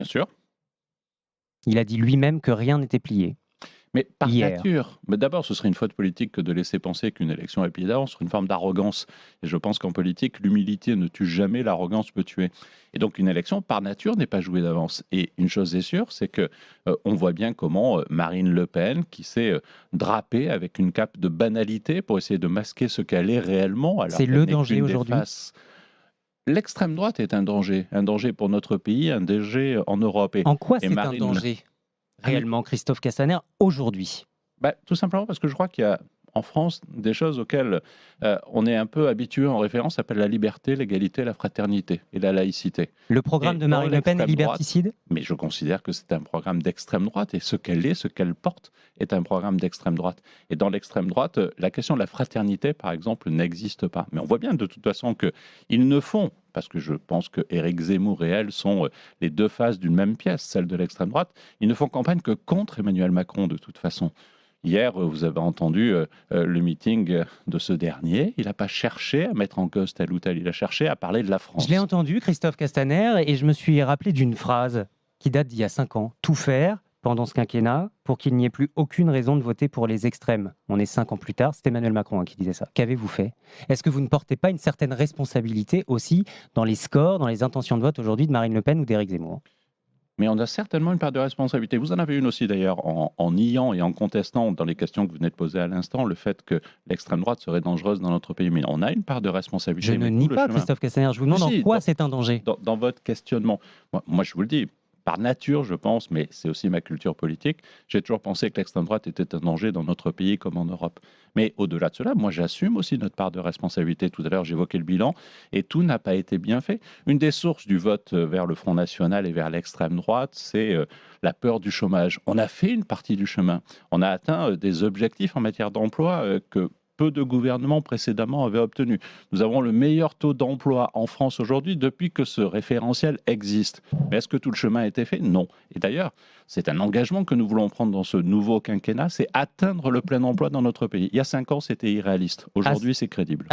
Bien sûr. Il a dit lui-même que rien n'était plié. Mais par Hier. nature, mais d'abord, ce serait une faute politique que de laisser penser qu'une élection est pliée d'avance, sur une forme d'arrogance. Et je pense qu'en politique, l'humilité ne tue jamais, l'arrogance peut tuer. Et donc, une élection, par nature, n'est pas jouée d'avance. Et une chose est sûre, c'est que on voit bien comment Marine Le Pen, qui s'est drapée avec une cape de banalité pour essayer de masquer ce qu'elle est réellement, alors C'est qu'elle le n'est danger qu'une des aujourd'hui. faces. L'extrême droite est un danger pour notre pays, un danger en Europe. En quoi Et c'est un Marine Le... danger, Ah mais réellement, Christophe Castaner, aujourd'hui? Bah, tout simplement parce que je crois qu'il y a en France des choses auxquelles on est un peu habitué en référence, ça s'appelle la liberté, l'égalité, la fraternité et la laïcité. Le programme Et de dans Marine Le Pen est l'extrême droite, liberticide? mais je considère que c'est un programme d'extrême droite et ce qu'elle est, ce qu'elle porte est un programme d'extrême droite. Et dans l'extrême droite, la question de la fraternité, par exemple, n'existe pas. Mais on voit bien de toute façon qu'ils ne font, parce que je pense que Éric Zemmour et elle sont les deux faces d'une même pièce, celle de l'extrême droite, ils ne font campagne que contre Emmanuel Macron de toute façon. Hier, vous avez entendu le meeting de ce dernier. Il n'a pas cherché à mettre en cause tel ou tel, il a cherché à parler de la Je l'ai France. entendu, Christophe Castaner, et je me suis rappelé d'une phrase qui date d'il y a 5 ans. Tout faire pendant ce quinquennat pour qu'il n'y ait plus aucune raison de voter pour les extrêmes. On est 5 ans plus tard, c'est Emmanuel Macron qui disait ça. Qu'avez-vous fait? Est-ce que vous ne portez pas une certaine responsabilité aussi dans les scores, dans les intentions de vote aujourd'hui de Marine Le Pen ou d'Éric Zemmour? Mais on a certainement une part de responsabilité. Vous en avez une aussi d'ailleurs en niant et en contestant dans les questions que vous venez de poser à l'instant le fait que l'extrême droite serait dangereuse dans notre pays. Mais on a une part de Je responsabilité, ne mais tout nie le pas, chemin. Christophe Castaner, je vous Si, demande en si, quoi c'est un danger. dans votre questionnement, moi, je vous le dis, par nature, je pense, mais c'est aussi ma culture politique, j'ai toujours pensé que l'extrême droite était un danger dans notre pays comme en Europe. Mais au-delà de cela, moi j'assume aussi notre part de responsabilité. Tout à l'heure, j'évoquais le bilan et tout n'a pas été bien fait. Une des sources du vote vers le Front National et vers l'extrême droite, c'est la peur du chômage. On a fait une partie du chemin. On a atteint des objectifs en matière d'emploi que peu de gouvernements précédemment avaient obtenus. Nous avons le meilleur taux d'emploi en France aujourd'hui depuis que ce référentiel existe. Mais est-ce que tout le chemin a été fait? Non. Et d'ailleurs, c'est un engagement que nous voulons prendre dans ce nouveau quinquennat, c'est atteindre le plein emploi dans notre pays. Il y a 5 ans, c'était irréaliste. À, Aujourd'hui, c'est crédible.